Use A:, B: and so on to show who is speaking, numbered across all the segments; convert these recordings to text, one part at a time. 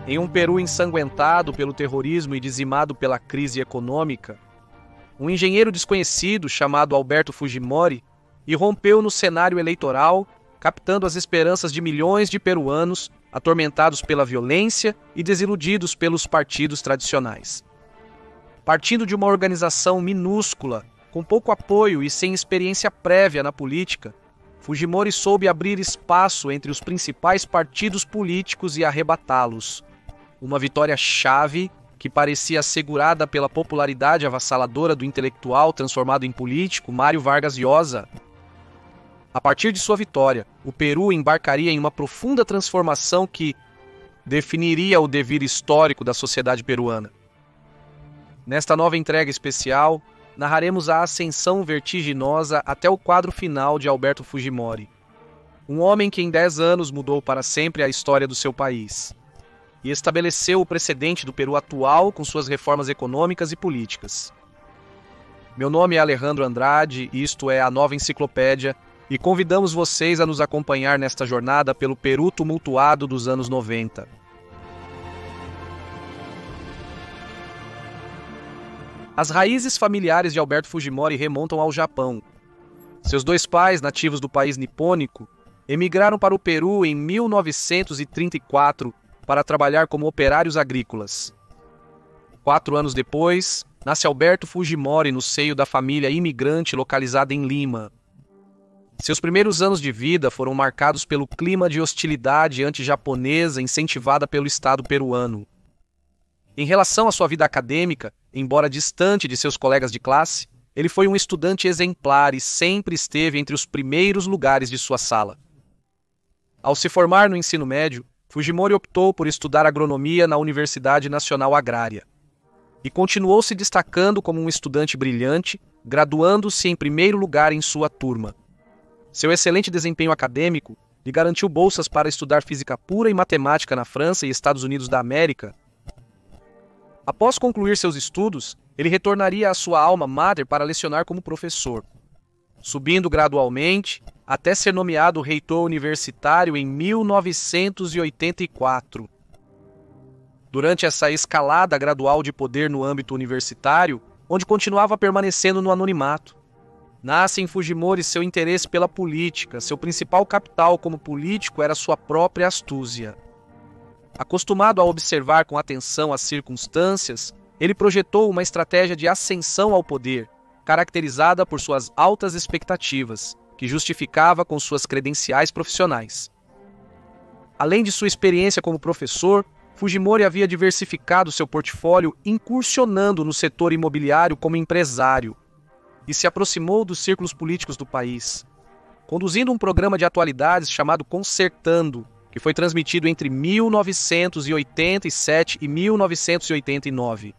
A: Em um Peru ensanguentado pelo terrorismo e dizimado pela crise econômica, um engenheiro desconhecido chamado Alberto Fujimori irrompeu no cenário eleitoral, captando as esperanças de milhões de peruanos atormentados pela violência e desiludidos pelos partidos tradicionais. Partindo de uma organização minúscula, com pouco apoio e sem experiência prévia na política, Fujimori soube abrir espaço entre os principais partidos políticos e arrebatá-los. Uma vitória-chave que parecia assegurada pela popularidade avassaladora do intelectual transformado em político Mário Vargas Llosa. A partir de sua vitória, o Peru embarcaria em uma profunda transformação que definiria o devir histórico da sociedade peruana. Nesta nova entrega especial, narraremos a ascensão vertiginosa até o quadro final de Alberto Fujimori, um homem que em 10 anos mudou para sempre a história do seu país e estabeleceu o precedente do Peru atual com suas reformas econômicas e políticas. Meu nome é Alejandro Andrade, isto é a Nova Enciclopédia, e convidamos vocês a nos acompanhar nesta jornada pelo Peru tumultuado dos anos 90. As raízes familiares de Alberto Fujimori remontam ao Japão. Seus 2 pais, nativos do país nipônico, emigraram para o Peru em 1934 para trabalhar como operários agrícolas. 4 anos depois, nasce Alberto Fujimori no seio da família imigrante localizada em Lima. Seus primeiros anos de vida foram marcados pelo clima de hostilidade anti-japonesa incentivada pelo Estado peruano. Em relação à sua vida acadêmica, embora distante de seus colegas de classe, ele foi um estudante exemplar e sempre esteve entre os primeiros lugares de sua sala. Ao se formar no ensino médio, Fujimori optou por estudar agronomia na Universidade Nacional Agrária e continuou se destacando como um estudante brilhante, graduando-se em primeiro lugar em sua turma. Seu excelente desempenho acadêmico lhe garantiu bolsas para estudar física pura e matemática na França e Estados Unidos da América. Após concluir seus estudos, ele retornaria à sua alma mater para lecionar como professor, subindo gradualmente até ser nomeado reitor universitário em 1984. Durante essa escalada gradual de poder no âmbito universitário, onde continuava permanecendo no anonimato, nasce em Fujimori seu interesse pela política. Seu principal capital como político era sua própria astúcia. Acostumado a observar com atenção as circunstâncias, ele projetou uma estratégia de ascensão ao poder, caracterizada por suas altas expectativas, que justificava com suas credenciais profissionais. Além de sua experiência como professor, Fujimori havia diversificado seu portfólio incursionando no setor imobiliário como empresário e se aproximou dos círculos políticos do país, conduzindo um programa de atualidades chamado Concertando, que foi transmitido entre 1987 e 1989.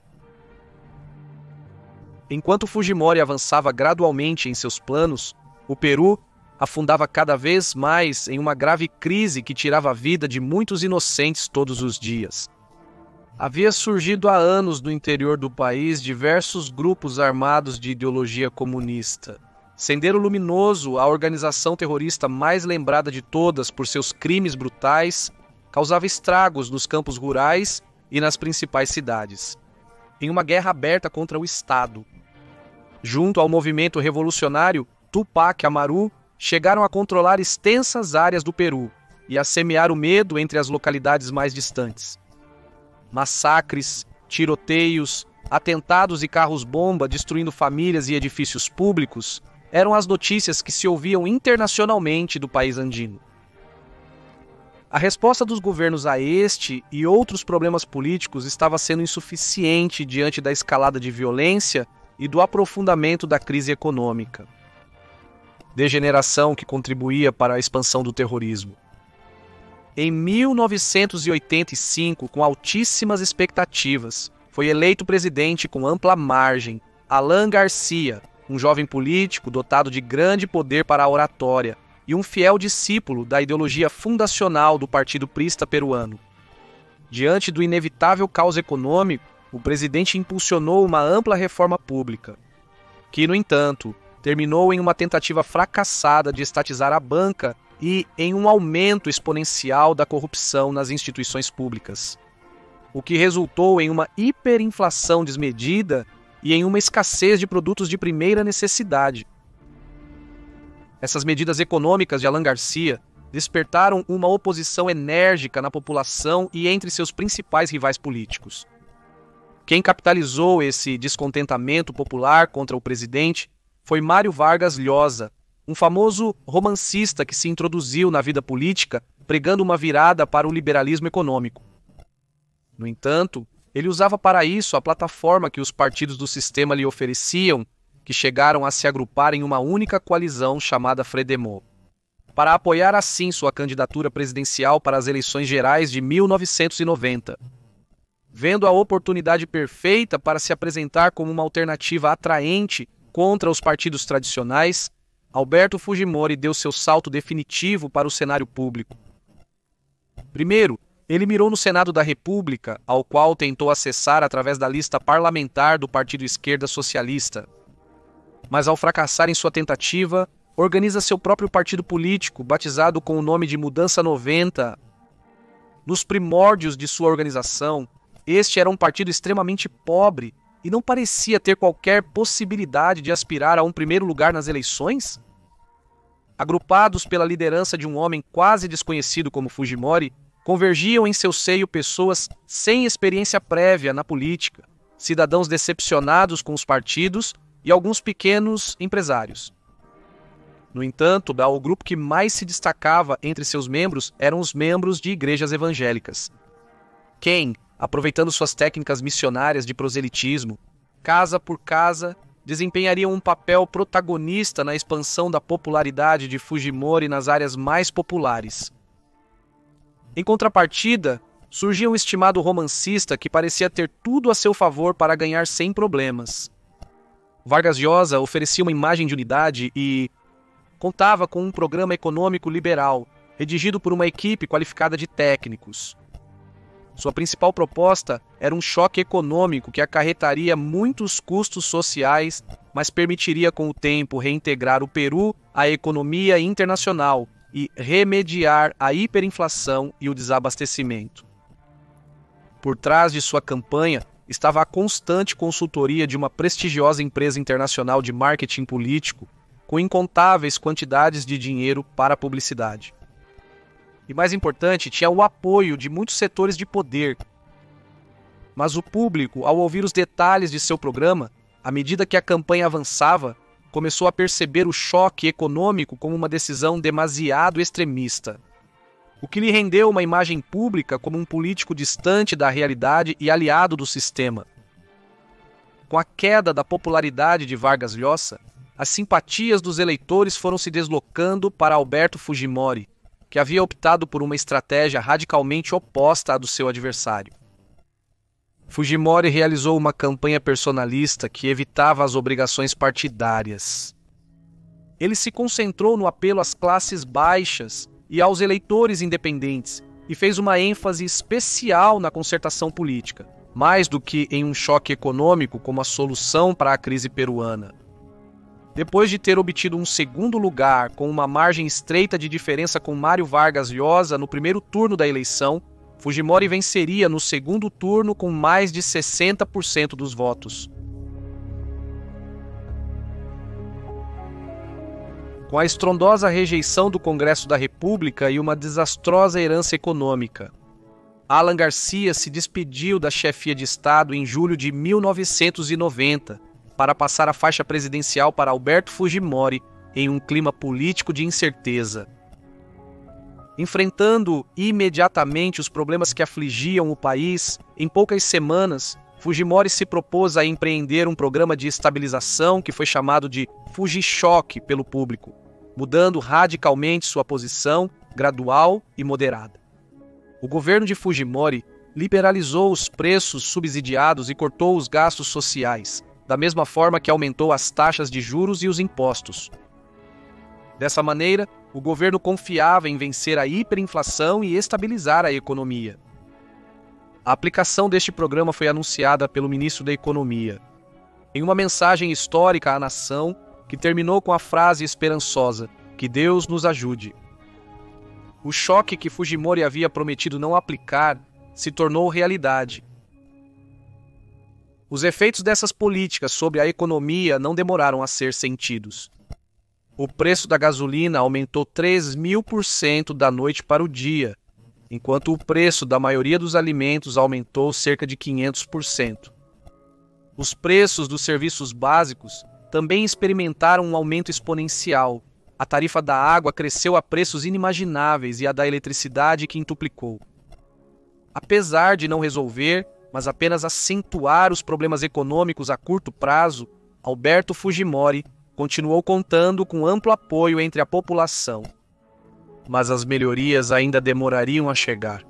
A: Enquanto Fujimori avançava gradualmente em seus planos, o Peru afundava cada vez mais em uma grave crise que tirava a vida de muitos inocentes todos os dias. Havia surgido há anos no interior do país diversos grupos armados de ideologia comunista. Sendero Luminoso, a organização terrorista mais lembrada de todas por seus crimes brutais, causava estragos nos campos rurais e nas principais cidades, em uma guerra aberta contra o Estado. Junto ao movimento revolucionário, Tupac Amaru chegaram a controlar extensas áreas do Peru e a semear o medo entre as localidades mais distantes. Massacres, tiroteios, atentados e carros-bomba destruindo famílias e edifícios públicos eram as notícias que se ouviam internacionalmente do país andino. A resposta dos governos a este e outros problemas políticos estava sendo insuficiente diante da escalada de violência e do aprofundamento da crise econômica. Degeneração que contribuía para a expansão do terrorismo. Em 1985, com altíssimas expectativas, foi eleito presidente com ampla margem Alan Garcia, um jovem político dotado de grande poder para a oratória e um fiel discípulo da ideologia fundacional do Partido Prista peruano. Diante do inevitável caos econômico, o presidente impulsionou uma ampla reforma pública, que, no entanto, terminou em uma tentativa fracassada de estatizar a banca e em um aumento exponencial da corrupção nas instituições públicas. o que resultou em uma hiperinflação desmedida e em uma escassez de produtos de primeira necessidade. Essas medidas econômicas de Alan Garcia despertaram uma oposição enérgica na população e entre seus principais rivais políticos. Quem capitalizou esse descontentamento popular contra o presidente foi Mário Vargas Llosa, um famoso romancista que se introduziu na vida política pregando uma virada para o liberalismo econômico. No entanto, ele usava para isso a plataforma que os partidos do sistema lhe ofereciam, que chegaram a se agrupar em uma única coalizão chamada Fredemot, para apoiar assim sua candidatura presidencial para as eleições gerais de 1990. Vendo a oportunidade perfeita para se apresentar como uma alternativa atraente contra os partidos tradicionais, Alberto Fujimori deu seu salto definitivo para o cenário público. Primeiro, ele mirou no Senado da República, ao qual tentou acessar através da lista parlamentar do Partido Esquerda Socialista. Mas ao fracassar em sua tentativa, organiza seu próprio partido político, batizado com o nome de Mudança 90. Nos primórdios de sua organização, este era um partido extremamente pobre e não parecia ter qualquer possibilidade de aspirar a um primeiro lugar nas eleições? Agrupados pela liderança de um homem quase desconhecido como Fujimori, convergiam em seu seio pessoas sem experiência prévia na política, cidadãos decepcionados com os partidos e alguns pequenos empresários. No entanto, o grupo que mais se destacava entre seus membros eram os membros de igrejas evangélicas. Quem, aproveitando suas técnicas missionárias de proselitismo, casa por casa, desempenhariam um papel protagonista na expansão da popularidade de Fujimori nas áreas mais populares. Em contrapartida, surgia um estimado romancista que parecia ter tudo a seu favor para ganhar sem problemas. Vargas Llosa oferecia uma imagem de unidade e contava com um programa econômico liberal, redigido por uma equipe qualificada de técnicos. Sua principal proposta era um choque econômico que acarretaria muitos custos sociais, mas permitiria com o tempo reintegrar o Peru à economia internacional e remediar a hiperinflação e o desabastecimento. Por trás de sua campanha estava a constante consultoria de uma prestigiosa empresa internacional de marketing político, com incontáveis quantidades de dinheiro para a publicidade. E mais importante, tinha o apoio de muitos setores de poder. Mas o público, ao ouvir os detalhes de seu programa, à medida que a campanha avançava, começou a perceber o choque econômico como uma decisão demasiado extremista, o que lhe rendeu uma imagem pública como um político distante da realidade e aliado do sistema. Com a queda da popularidade de Vargas Llosa, as simpatias dos eleitores foram se deslocando para Alberto Fujimori, que havia optado por uma estratégia radicalmente oposta à do seu adversário. Fujimori realizou uma campanha personalista que evitava as obrigações partidárias. Ele se concentrou no apelo às classes baixas e aos eleitores independentes e fez uma ênfase especial na concertação política, mais do que em um choque econômico como a solução para a crise peruana. Depois de ter obtido um segundo lugar com uma margem estreita de diferença com Mário Vargas Llosa no primeiro turno da eleição, Fujimori venceria no segundo turno com mais de 60% dos votos. Com a estrondosa rejeição do Congresso da República e uma desastrosa herança econômica, Alan Garcia se despediu da chefia de Estado em julho de 1990 para passar a faixa presidencial para Alberto Fujimori em um clima político de incerteza. Enfrentando imediatamente os problemas que afligiam o país, em poucas semanas, Fujimori se propôs a empreender um programa de estabilização que foi chamado de Fujichoque pelo público, mudando radicalmente sua posição, gradual e moderada. O governo de Fujimori liberalizou os preços subsidiados e cortou os gastos sociais, da mesma forma que aumentou as taxas de juros e os impostos. Dessa maneira, o governo confiava em vencer a hiperinflação e estabilizar a economia. A aplicação deste programa foi anunciada pelo ministro da Economia, em uma mensagem histórica à nação que terminou com a frase esperançosa: "Que Deus nos ajude". O choque que Fujimori havia prometido não aplicar se tornou realidade, Os efeitos dessas políticas sobre a economia não demoraram a ser sentidos. O preço da gasolina aumentou 3.000% da noite para o dia, enquanto o preço da maioria dos alimentos aumentou cerca de 500%. Os preços dos serviços básicos também experimentaram um aumento exponencial. A tarifa da água cresceu a preços inimagináveis e a da eletricidade quintuplicou. Apesar de não resolver, mas apenas acentuar os problemas econômicos a curto prazo, Alberto Fujimori continuou contando com amplo apoio entre a população. Mas as melhorias ainda demorariam a chegar.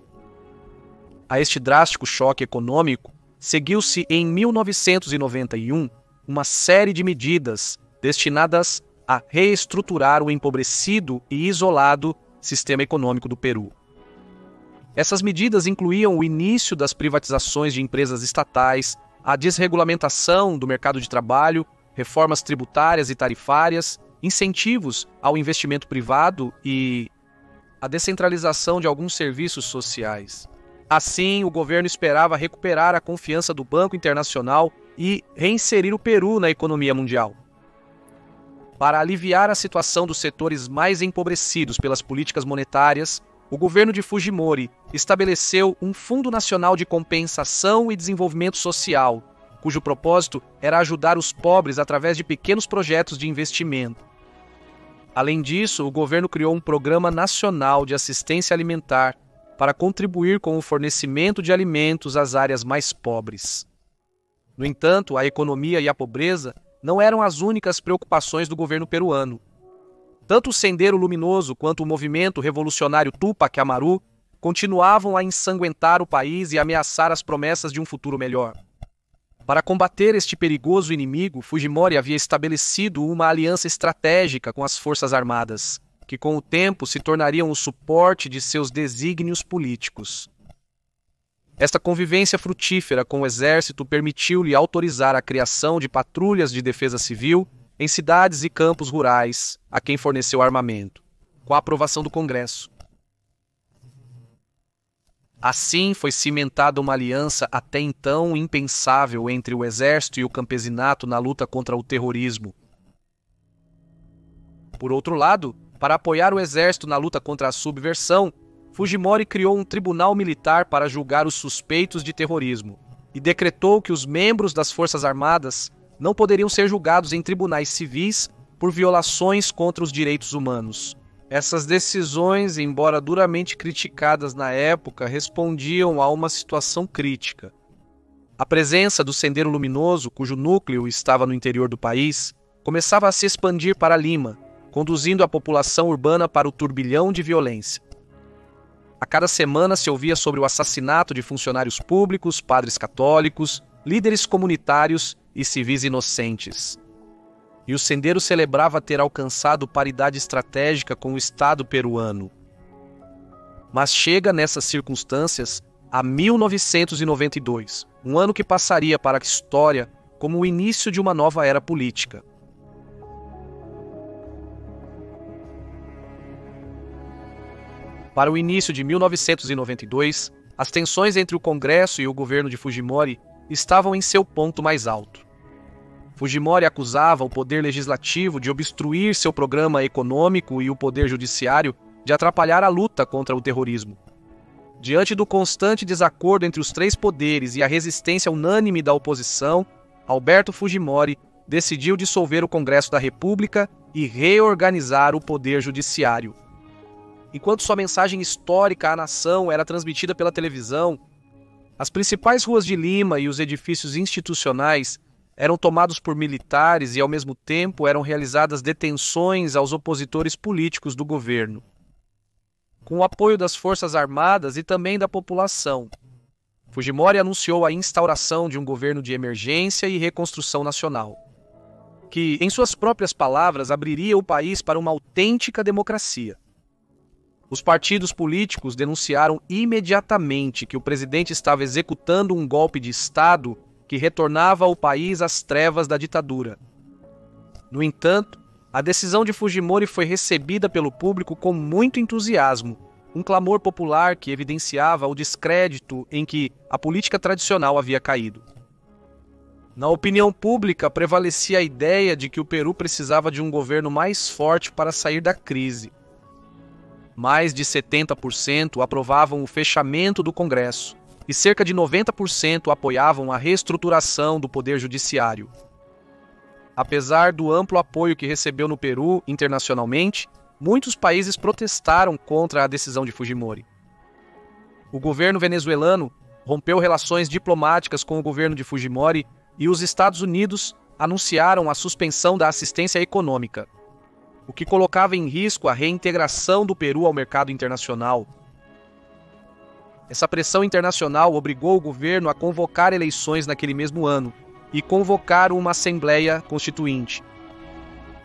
A: A este drástico choque econômico, seguiu-se em 1991 uma série de medidas destinadas a reestruturar o empobrecido e isolado sistema econômico do Peru. Essas medidas incluíam o início das privatizações de empresas estatais, a desregulamentação do mercado de trabalho, reformas tributárias e tarifárias, incentivos ao investimento privado e a descentralização de alguns serviços sociais. Assim, o governo esperava recuperar a confiança do Banco Internacional e reinserir o Peru na economia mundial. Para aliviar a situação dos setores mais empobrecidos pelas políticas monetárias, o governo de Fujimori estabeleceu um Fundo Nacional de Compensação e Desenvolvimento Social, cujo propósito era ajudar os pobres através de pequenos projetos de investimento. Além disso, o governo criou um Programa Nacional de Assistência Alimentar para contribuir com o fornecimento de alimentos às áreas mais pobres. No entanto, a economia e a pobreza não eram as únicas preocupações do governo peruano. Tanto o Sendero Luminoso quanto o movimento revolucionário Tupac Amaru continuavam a ensanguentar o país e ameaçar as promessas de um futuro melhor. Para combater este perigoso inimigo, Fujimori havia estabelecido uma aliança estratégica com as Forças Armadas, que com o tempo se tornariam o suporte de seus desígnios políticos. Esta convivência frutífera com o exército permitiu-lhe autorizar a criação de patrulhas de defesa civil em cidades e campos rurais, a quem forneceu armamento, com a aprovação do Congresso. Assim foi cimentada uma aliança até então impensável entre o exército e o campesinato na luta contra o terrorismo. Por outro lado, para apoiar o exército na luta contra a subversão, Fujimori criou um tribunal militar para julgar os suspeitos de terrorismo e decretou que os membros das Forças Armadas não poderiam ser julgados em tribunais civis por violações contra os direitos humanos. Essas decisões, embora duramente criticadas na época, respondiam a uma situação crítica. A presença do Sendero Luminoso, cujo núcleo estava no interior do país, começava a se expandir para Lima, conduzindo a população urbana para o turbilhão de violência. A cada semana se ouvia sobre o assassinato de funcionários públicos, padres católicos, líderes comunitários e civis inocentes. E o Sendero celebrava ter alcançado paridade estratégica com o Estado peruano. Mas chega nessas circunstâncias a 1992, um ano que passaria para a história como o início de uma nova era política. Para o início de 1992, as tensões entre o Congresso e o governo de Fujimori estavam em seu ponto mais alto. Fujimori acusava o poder legislativo de obstruir seu programa econômico e o poder judiciário de atrapalhar a luta contra o terrorismo. Diante do constante desacordo entre os três poderes e a resistência unânime da oposição, Alberto Fujimori decidiu dissolver o Congresso da República e reorganizar o poder judiciário. Enquanto sua mensagem histórica à nação era transmitida pela televisão, as principais ruas de Lima e os edifícios institucionais eram tomados por militares e, ao mesmo tempo, eram realizadas detenções aos opositores políticos do governo. Com o apoio das Forças Armadas e também da população, Fujimori anunciou a instauração de um governo de emergência e reconstrução nacional, que, em suas próprias palavras, abriria o país para uma autêntica democracia. Os partidos políticos denunciaram imediatamente que o presidente estava executando um golpe de Estado que retornava o país às trevas da ditadura. No entanto, a decisão de Fujimori foi recebida pelo público com muito entusiasmo, um clamor popular que evidenciava o descrédito em que a política tradicional havia caído. Na opinião pública, prevalecia a ideia de que o Peru precisava de um governo mais forte para sair da crise. Mais de 70% aprovavam o fechamento do Congresso e cerca de 90% apoiavam a reestruturação do poder judiciário. Apesar do amplo apoio que recebeu no Peru internacionalmente, muitos países protestaram contra a decisão de Fujimori. O governo venezuelano rompeu relações diplomáticas com o governo de Fujimori e os Estados Unidos anunciaram a suspensão da assistência econômica, o que colocava em risco a reintegração do Peru ao mercado internacional. Essa pressão internacional obrigou o governo a convocar eleições naquele mesmo ano e convocar uma Assembleia Constituinte.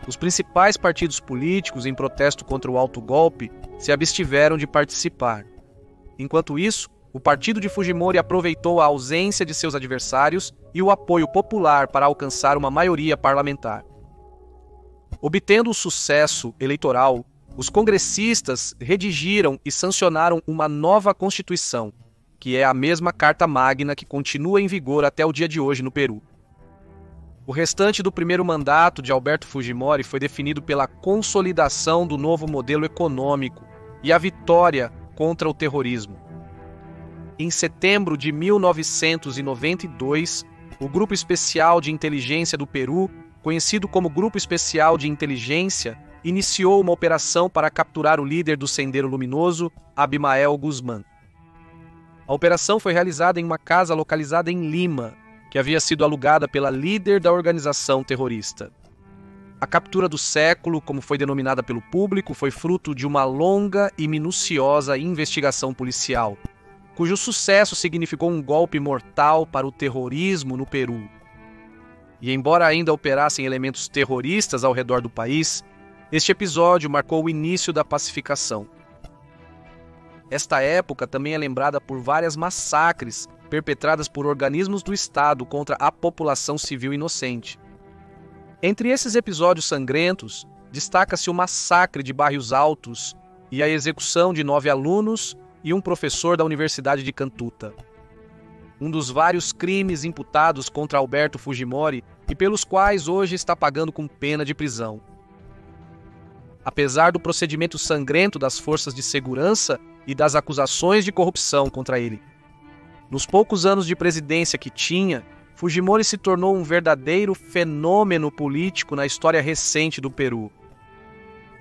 A: Os principais partidos políticos, em protesto contra o autogolpe, se abstiveram de participar. Enquanto isso, o partido de Fujimori aproveitou a ausência de seus adversários e o apoio popular para alcançar uma maioria parlamentar. Obtendo o sucesso eleitoral, os congressistas redigiram e sancionaram uma nova Constituição, que é a mesma Carta Magna que continua em vigor até o dia de hoje no Peru. O restante do primeiro mandato de Alberto Fujimori foi definido pela consolidação do novo modelo econômico e a vitória contra o terrorismo. Em setembro de 1992, o Grupo Especial de Inteligência do Peru, conhecido como Grupo Especial de Inteligência, iniciou uma operação para capturar o líder do Sendero Luminoso, Abimael Guzmán. A operação foi realizada em uma casa localizada em Lima, que havia sido alugada pela líder da organização terrorista. A captura do século, como foi denominada pelo público, foi fruto de uma longa e minuciosa investigação policial, cujo sucesso significou um golpe mortal para o terrorismo no Peru. E embora ainda operassem elementos terroristas ao redor do país, este episódio marcou o início da pacificação. Esta época também é lembrada por várias massacres perpetradas por organismos do Estado contra a população civil inocente. Entre esses episódios sangrentos, destaca-se o massacre de Barrios Altos e a execução de 9 alunos e um professor da Universidade de Cantuta. Um dos vários crimes imputados contra Alberto Fujimori e pelos quais hoje está pagando com pena de prisão. Apesar do procedimento sangrento das forças de segurança e das acusações de corrupção contra ele, nos poucos anos de presidência que tinha, Fujimori se tornou um verdadeiro fenômeno político na história recente do Peru.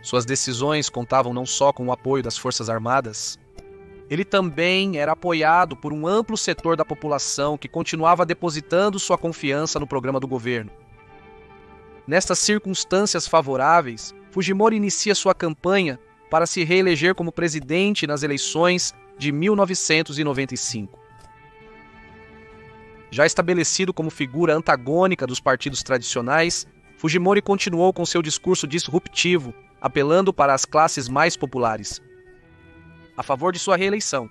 A: Suas decisões contavam não só com o apoio das Forças Armadas, ele também era apoiado por um amplo setor da população que continuava depositando sua confiança no programa do governo. Nestas circunstâncias favoráveis, Fujimori inicia sua campanha para se reeleger como presidente nas eleições de 1995. Já estabelecido como figura antagônica dos partidos tradicionais, Fujimori continuou com seu discurso disruptivo, apelando para as classes mais populares. A favor de sua reeleição,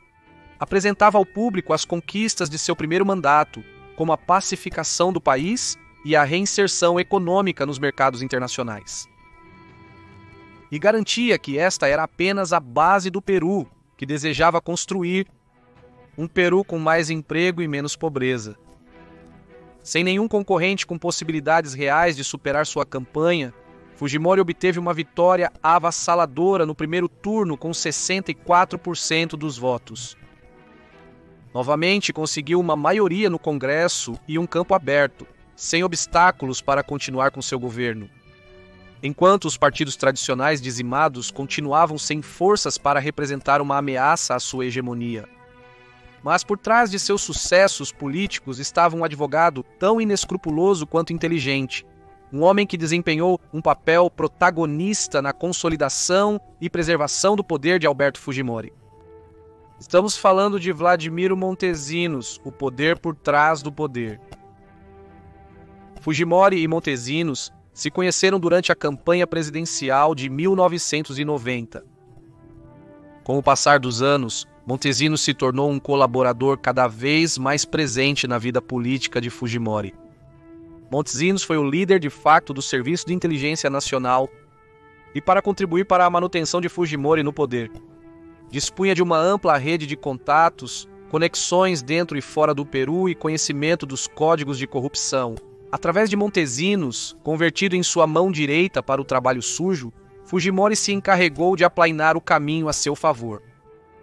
A: apresentava ao público as conquistas de seu primeiro mandato, como a pacificação do país e a reinserção econômica nos mercados internacionais. E garantia que esta era apenas a base do Peru, que desejava construir um Peru com mais emprego e menos pobreza. Sem nenhum concorrente com possibilidades reais de superar sua campanha, Fujimori obteve uma vitória avassaladora no primeiro turno com 64% dos votos. Novamente conseguiu uma maioria no Congresso e um campo aberto, sem obstáculos para continuar com seu governo. Enquanto os partidos tradicionais dizimados continuavam sem forças para representar uma ameaça à sua hegemonia. Mas por trás de seus sucessos políticos estava um advogado tão inescrupuloso quanto inteligente, um homem que desempenhou um papel protagonista na consolidação e preservação do poder de Alberto Fujimori. Estamos falando de Vladimiro Montesinos, o poder por trás do poder. Fujimori e Montesinos se conheceram durante a campanha presidencial de 1990. Com o passar dos anos, Montesinos se tornou um colaborador cada vez mais presente na vida política de Fujimori. Montesinos foi o líder de facto do Serviço de Inteligência Nacional e, para contribuir para a manutenção de Fujimori no poder, dispunha de uma ampla rede de contatos conexões dentro e fora do Peru e conhecimento dos códigos de corrupção. Através de Montesinos, convertido em sua mão direita para o trabalho sujo, Fujimori se encarregou de aplainar o caminho a seu favor,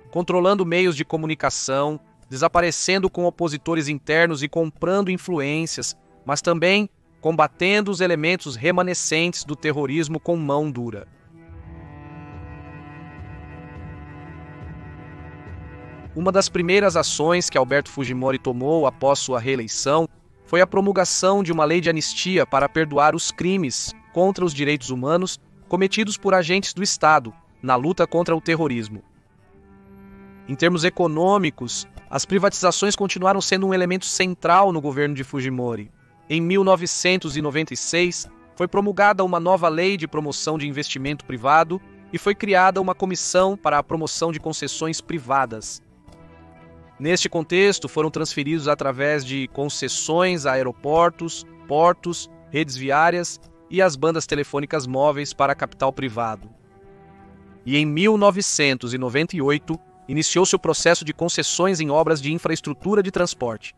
A: controlando meios de comunicação, desaparecendo com opositores internos e comprando influências, mas também combatendo os elementos remanescentes do terrorismo com mão dura. Uma das primeiras ações que Alberto Fujimori tomou após sua reeleição foi a promulgação de uma lei de anistia para perdoar os crimes contra os direitos humanos cometidos por agentes do Estado na luta contra o terrorismo. Em termos econômicos, as privatizações continuaram sendo um elemento central no governo de Fujimori. Em 1996, foi promulgada uma nova lei de promoção de investimento privado e foi criada uma comissão para a promoção de concessões privadas. Neste contexto, foram transferidos através de concessões a aeroportos, portos, redes viárias e as bandas telefônicas móveis para capital privado. E em 1998, iniciou-se o processo de concessões em obras de infraestrutura de transporte.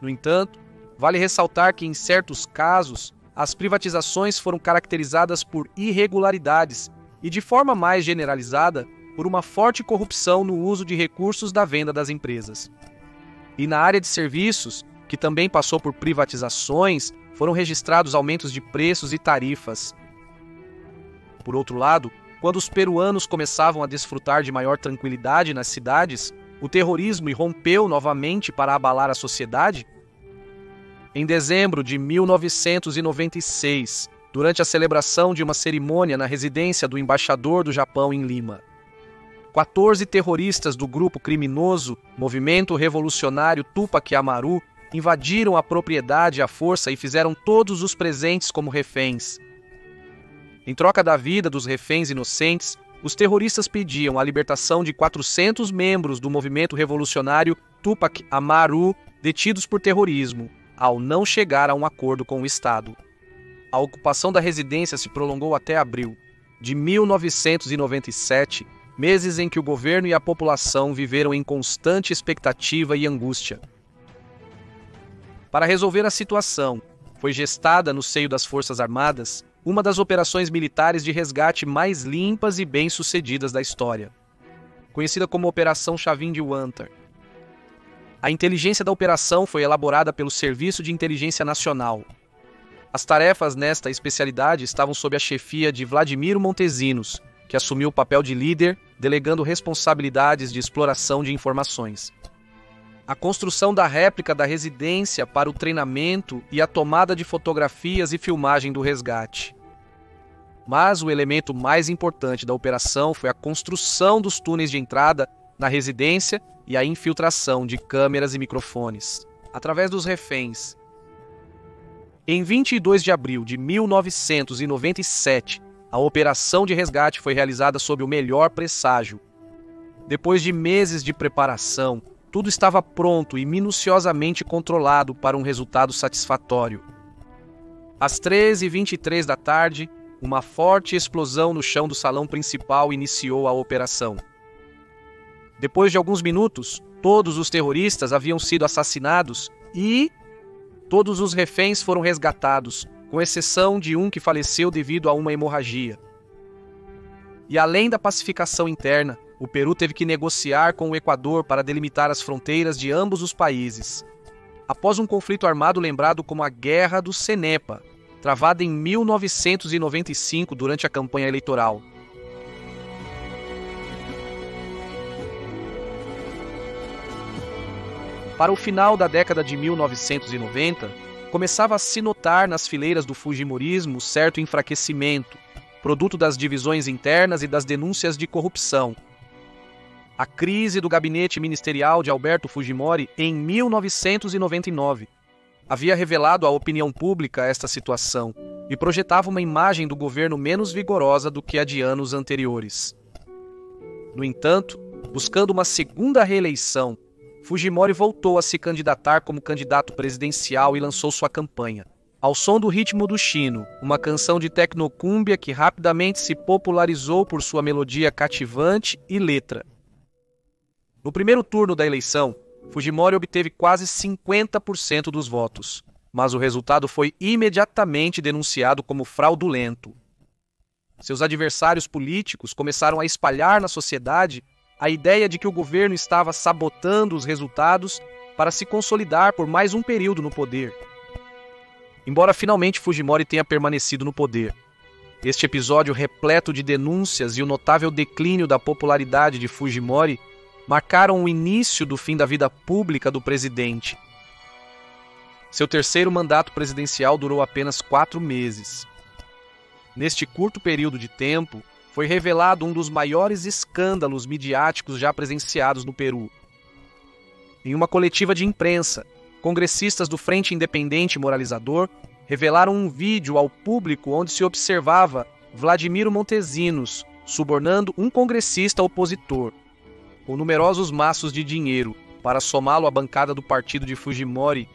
A: No entanto, vale ressaltar que, em certos casos, as privatizações foram caracterizadas por irregularidades e, de forma mais generalizada, por uma forte corrupção no uso de recursos da venda das empresas. E na área de serviços, que também passou por privatizações, foram registrados aumentos de preços e tarifas. Por outro lado, quando os peruanos começavam a desfrutar de maior tranquilidade nas cidades, o terrorismo irrompeu novamente para abalar a sociedade. Em dezembro de 1996, durante a celebração de uma cerimônia na residência do embaixador do Japão em Lima, 14 terroristas do grupo criminoso Movimento Revolucionário Tupac Amaru invadiram a propriedade à força e fizeram todos os presentes como reféns. Em troca da vida dos reféns inocentes, os terroristas pediam a libertação de 400 membros do movimento revolucionário Tupac Amaru detidos por terrorismo, ao não chegar a um acordo com o Estado. A ocupação da residência se prolongou até abril de 1997, meses em que o governo e a população viveram em constante expectativa e angústia. Para resolver a situação, foi gestada no seio das Forças Armadas uma das operações militares de resgate mais limpas e bem-sucedidas da história, conhecida como Operação Chavin de Wanter. A inteligência da operação foi elaborada pelo Serviço de Inteligência Nacional. As tarefas nesta especialidade estavam sob a chefia de Vladimiro Montesinos, que assumiu o papel de líder, delegando responsabilidades de exploração de informações. A construção da réplica da residência para o treinamento e a tomada de fotografias e filmagem do resgate. Mas o elemento mais importante da operação foi a construção dos túneis de entrada na residência e a infiltração de câmeras e microfones, através dos reféns. Em 22 de abril de 1997, a operação de resgate foi realizada sob o melhor presságio. Depois de meses de preparação, tudo estava pronto e minuciosamente controlado para um resultado satisfatório. Às 13h23 da tarde, uma forte explosão no chão do salão principal iniciou a operação. Depois de alguns minutos, todos os terroristas haviam sido assassinados e todos os reféns foram resgatados, com exceção de um que faleceu devido a uma hemorragia. E além da pacificação interna, o Peru teve que negociar com o Equador para delimitar as fronteiras de ambos os países. Após um conflito armado lembrado como a Guerra do Cenepa, travada em 1995 durante a campanha eleitoral. Para o final da década de 1990, começava a se notar nas fileiras do fujimorismo certo enfraquecimento, produto das divisões internas e das denúncias de corrupção. A crise do gabinete ministerial de Alberto Fujimori em 1999 havia revelado à opinião pública esta situação e projetava uma imagem do governo menos vigorosa do que a de anos anteriores. No entanto, buscando uma segunda reeleição, Fujimori voltou a se candidatar como candidato presidencial e lançou sua campanha, ao som do ritmo do chino, uma canção de tecnocúmbia que rapidamente se popularizou por sua melodia cativante e letra. No primeiro turno da eleição, Fujimori obteve quase 50% dos votos, mas o resultado foi imediatamente denunciado como fraudulento. Seus adversários políticos começaram a espalhar na sociedade a ideia de que o governo estava sabotando os resultados para se consolidar por mais um período no poder. Embora finalmente Fujimori tenha permanecido no poder, este episódio repleto de denúncias e o notável declínio da popularidade de Fujimori marcaram o início do fim da vida pública do presidente. Seu terceiro mandato presidencial durou apenas 4 meses. Neste curto período de tempo, foi revelado um dos maiores escândalos midiáticos já presenciados no Peru. Em uma coletiva de imprensa, congressistas do Frente Independente Moralizador revelaram um vídeo ao público onde se observava Vladimiro Montesinos subornando um congressista opositor, com numerosos maços de dinheiro, para somá-lo à bancada do partido de Fujimori.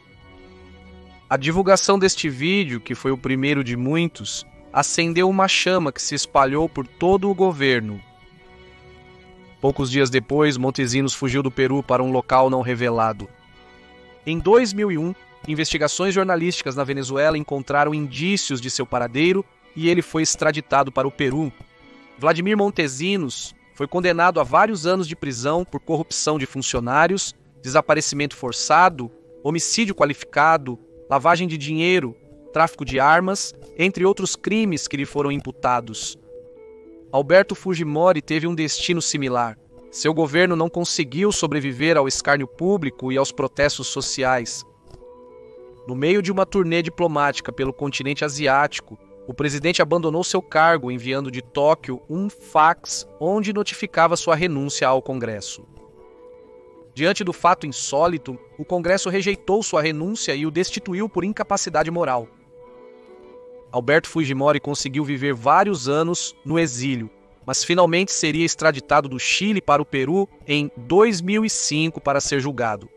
A: A divulgação deste vídeo, que foi o primeiro de muitos, acendeu uma chama que se espalhou por todo o governo. Poucos dias depois, Montesinos fugiu do Peru para um local não revelado. Em 2001, investigações jornalísticas na Venezuela encontraram indícios de seu paradeiro e ele foi extraditado para o Peru. Vladimir Montesinos foi condenado a vários anos de prisão por corrupção de funcionários, desaparecimento forçado, homicídio qualificado, lavagem de dinheiro, tráfico de armas, entre outros crimes que lhe foram imputados. Alberto Fujimori teve um destino similar. Seu governo não conseguiu sobreviver ao escárnio público e aos protestos sociais. No meio de uma turnê diplomática pelo continente asiático, o presidente abandonou seu cargo enviando de Tóquio um fax onde notificava sua renúncia ao Congresso. Diante do fato insólito, o Congresso rejeitou sua renúncia e o destituiu por incapacidade moral. Alberto Fujimori conseguiu viver vários anos no exílio, mas finalmente seria extraditado do Chile para o Peru em 2005 para ser julgado.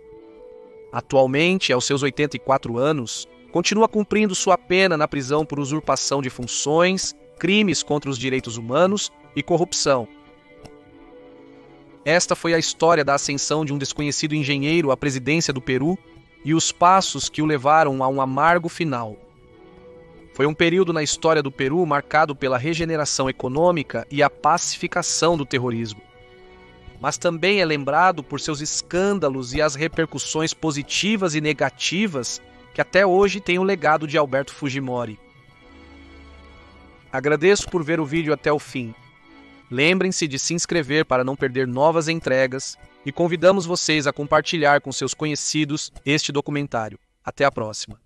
A: Atualmente, aos seus 84 anos, continua cumprindo sua pena na prisão por usurpação de funções, crimes contra os direitos humanos e corrupção. Esta foi a história da ascensão de um desconhecido engenheiro à presidência do Peru e os passos que o levaram a um amargo final. Foi um período na história do Peru marcado pela regeneração econômica e a pacificação do terrorismo. Mas também é lembrado por seus escândalos e as repercussões positivas e negativas que até hoje têm o legado de Alberto Fujimori. Agradeço por ver o vídeo até o fim. Lembrem-se de se inscrever para não perder novas entregas e convidamos vocês a compartilhar com seus conhecidos este documentário. Até a próxima!